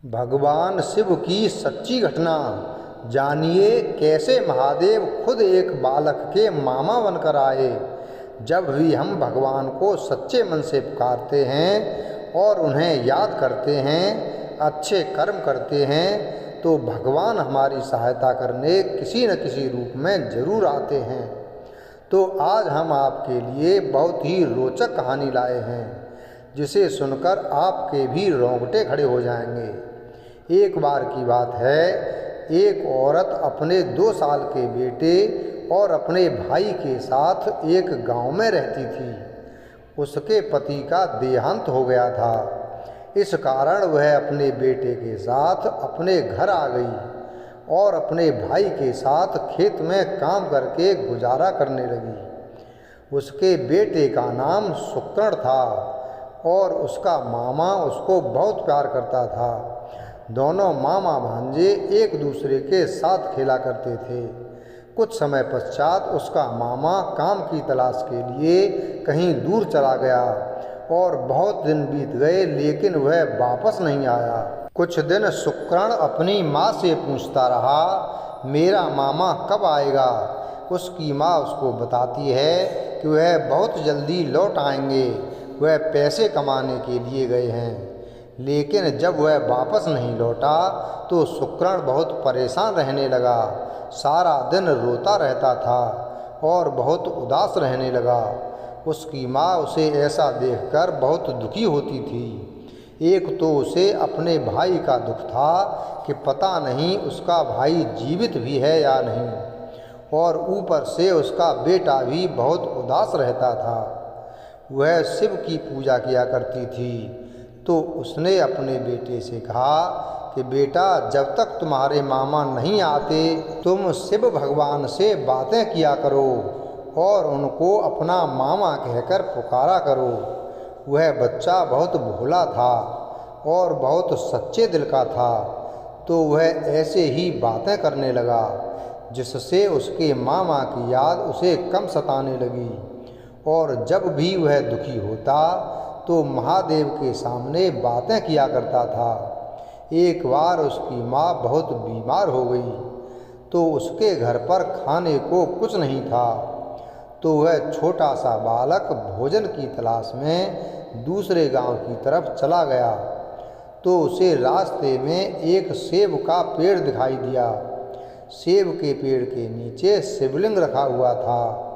भगवान शिव की सच्ची घटना जानिए। कैसे महादेव खुद एक बालक के मामा बनकर आए। जब भी हम भगवान को सच्चे मन से पुकारते हैं और उन्हें याद करते हैं, अच्छे कर्म करते हैं, तो भगवान हमारी सहायता करने किसी न किसी रूप में जरूर आते हैं। तो आज हम आपके लिए बहुत ही रोचक कहानी लाए हैं, जिसे सुनकर आपके भी रोंगटे खड़े हो जाएंगे। एक बार की बात है, एक औरत अपने 2 साल के बेटे और अपने भाई के साथ एक गांव में रहती थी। उसके पति का देहांत हो गया था। इस कारण वह अपने बेटे के साथ अपने घर आ गई और अपने भाई के साथ खेत में काम करके गुजारा करने लगी। उसके बेटे का नाम शुक्रण था और उसका मामा उसको बहुत प्यार करता था। दोनों मामा भांजे एक दूसरे के साथ खेला करते थे। कुछ समय पश्चात उसका मामा काम की तलाश के लिए कहीं दूर चला गया और बहुत दिन बीत गए, लेकिन वह वापस नहीं आया। कुछ दिन शुक्रण अपनी माँ से पूछता रहा, मेरा मामा कब आएगा। उसकी माँ उसको बताती है कि वह बहुत जल्दी लौट आएंगे, वह पैसे कमाने के लिए गए हैं। लेकिन जब वह वापस नहीं लौटा तो शुक्रण बहुत परेशान रहने लगा। सारा दिन रोता रहता था और बहुत उदास रहने लगा। उसकी माँ उसे ऐसा देखकर बहुत दुखी होती थी। एक तो उसे अपने भाई का दुख था कि पता नहीं उसका भाई जीवित भी है या नहीं, और ऊपर से उसका बेटा भी बहुत उदास रहता था। वह शिव की पूजा किया करती थी, तो उसने अपने बेटे से कहा कि बेटा, जब तक तुम्हारे मामा नहीं आते तुम शिव भगवान से बातें किया करो और उनको अपना मामा कहकर पुकारा करो। वह बच्चा बहुत भोला था और बहुत सच्चे दिल का था, तो वह ऐसे ही बातें करने लगा, जिससे उसके मामा की याद उसे कम सताने लगी। और जब भी वह दुखी होता तो महादेव के सामने बातें किया करता था। एक बार उसकी माँ बहुत बीमार हो गई, तो उसके घर पर खाने को कुछ नहीं था। तो वह छोटा सा बालक भोजन की तलाश में दूसरे गांव की तरफ चला गया। तो उसे रास्ते में एक सेब का पेड़ दिखाई दिया। सेब के पेड़ के नीचे शिवलिंग रखा हुआ था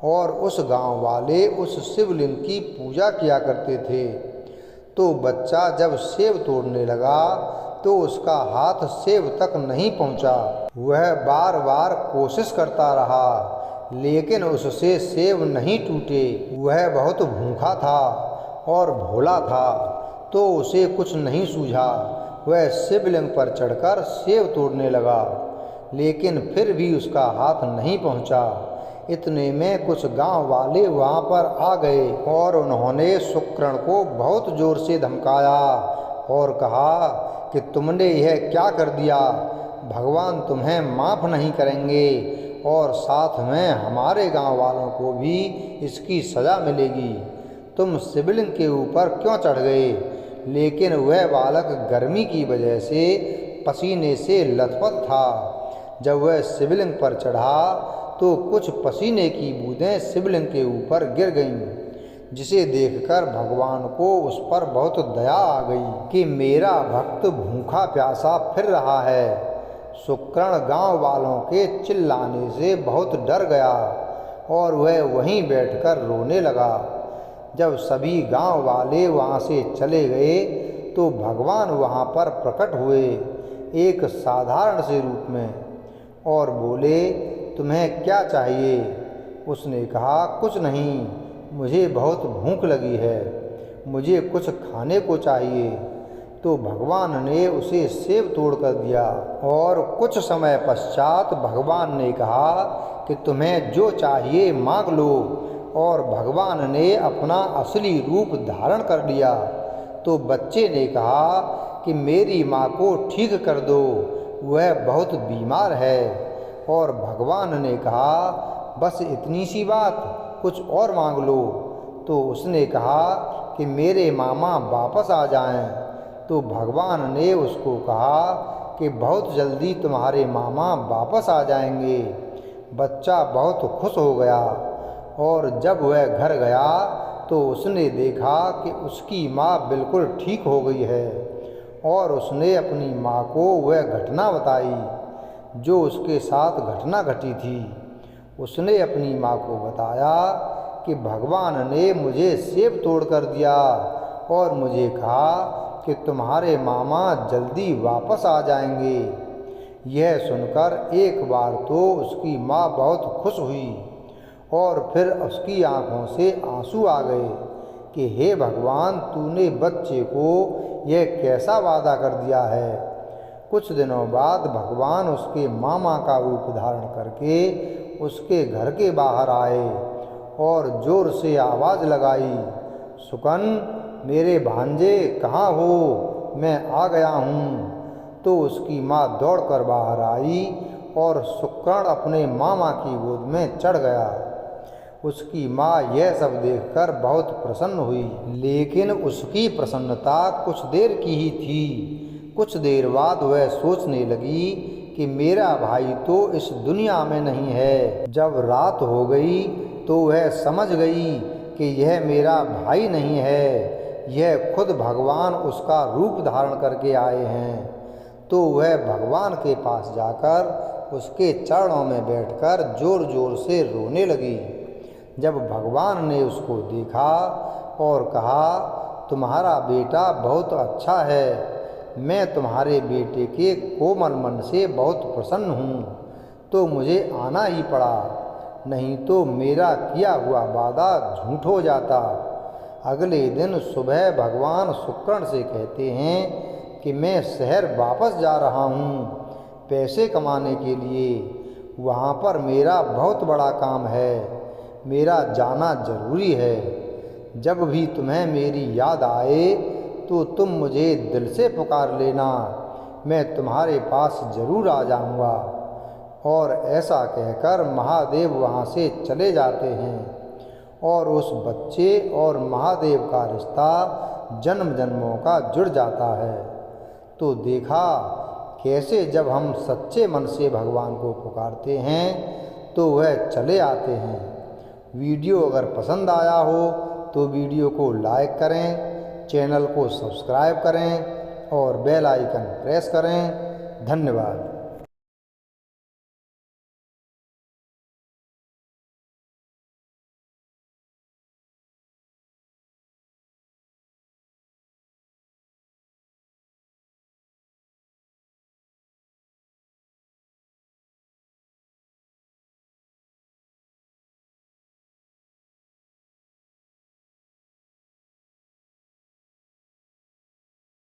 और उस गांव वाले उस शिवलिंग की पूजा किया करते थे। तो बच्चा जब सेब तोड़ने लगा तो उसका हाथ सेब तक नहीं पहुंचा। वह बार बार कोशिश करता रहा, लेकिन उससे सेब नहीं टूटे। वह बहुत भूखा था और भोला था, तो उसे कुछ नहीं सूझा। वह शिवलिंग पर चढ़कर सेब तोड़ने लगा, लेकिन फिर भी उसका हाथ नहीं पहुंचा। इतने में कुछ गांव वाले वहां पर आ गए और उन्होंने शुक्रण को बहुत जोर से धमकाया और कहा कि तुमने यह क्या कर दिया। भगवान तुम्हें माफ़ नहीं करेंगे और साथ में हमारे गांव वालों को भी इसकी सज़ा मिलेगी। तुम शिवलिंग के ऊपर क्यों चढ़ गए। लेकिन वह बालक गर्मी की वजह से पसीने से लथपथ था। जब वह शिवलिंग पर चढ़ा तो कुछ पसीने की बूंदें शिवलिंग के ऊपर गिर गईं, जिसे देखकर भगवान को उस पर बहुत दया आ गई कि मेरा भक्त भूखा प्यासा फिर रहा है। शुक्रण गांव वालों के चिल्लाने से बहुत डर गया और वह वहीं बैठकर रोने लगा। जब सभी गांव वाले वहां से चले गए तो भगवान वहां पर प्रकट हुए एक साधारण से रूप में और बोले, तुम्हें क्या चाहिए। उसने कहा, कुछ नहीं, मुझे बहुत भूख लगी है, मुझे कुछ खाने को चाहिए। तो भगवान ने उसे सेब तोड़ कर दिया और कुछ समय पश्चात भगवान ने कहा कि तुम्हें जो चाहिए मांग लो। और भगवान ने अपना असली रूप धारण कर लिया। तो बच्चे ने कहा कि मेरी माँ को ठीक कर दो, वह बहुत बीमार है। और भगवान ने कहा, बस इतनी सी बात, कुछ और मांग लो। तो उसने कहा कि मेरे मामा वापस आ जाएं। तो भगवान ने उसको कहा कि बहुत जल्दी तुम्हारे मामा वापस आ जाएंगे। बच्चा बहुत खुश हो गया और जब वह घर गया तो उसने देखा कि उसकी माँ बिल्कुल ठीक हो गई है और उसने अपनी माँ को वह घटना बताई जो उसके साथ घटना घटी थी। उसने अपनी माँ को बताया कि भगवान ने मुझे सेब तोड़ कर दिया और मुझे कहा कि तुम्हारे मामा जल्दी वापस आ जाएंगे। यह सुनकर एक बार तो उसकी माँ बहुत खुश हुई और फिर उसकी आंखों से आंसू आ गए कि हे भगवान, तूने बच्चे को यह कैसा वादा कर दिया है। कुछ दिनों बाद भगवान उसके मामा का रूप धारण करके उसके घर के बाहर आए और जोर से आवाज़ लगाई, सुकन, मेरे भांजे कहाँ हो, मैं आ गया हूँ। तो उसकी माँ दौड़कर बाहर आई और सुकन अपने मामा की गोद में चढ़ गया। उसकी माँ यह सब देखकर बहुत प्रसन्न हुई, लेकिन उसकी प्रसन्नता कुछ देर की ही थी। कुछ देर बाद वह सोचने लगी कि मेरा भाई तो इस दुनिया में नहीं है। जब रात हो गई तो वह समझ गई कि यह मेरा भाई नहीं है, यह खुद भगवान उसका रूप धारण करके आए हैं। तो वह भगवान के पास जाकर उसके चरणों में बैठकर जोर जोर से रोने लगी। जब भगवान ने उसको देखा और कहा, तुम्हारा बेटा बहुत अच्छा है, मैं तुम्हारे बेटे के कोमल मन से बहुत प्रसन्न हूँ, तो मुझे आना ही पड़ा, नहीं तो मेरा किया हुआ वादा झूठ हो जाता। अगले दिन सुबह भगवान शुक्र से कहते हैं कि मैं शहर वापस जा रहा हूँ पैसे कमाने के लिए, वहाँ पर मेरा बहुत बड़ा काम है, मेरा जाना जरूरी है। जब भी तुम्हें मेरी याद आए तो तुम मुझे दिल से पुकार लेना, मैं तुम्हारे पास जरूर आ जाऊंगा। और ऐसा कहकर महादेव वहाँ से चले जाते हैं और उस बच्चे और महादेव का रिश्ता जन्म जन्मों का जुड़ जाता है। तो देखा कैसे जब हम सच्चे मन से भगवान को पुकारते हैं तो वह चले आते हैं। वीडियो अगर पसंद आया हो तो वीडियो को लाइक करें, चैनल को सब्सक्राइब करें और बेल आइकन प्रेस करें। धन्यवाद।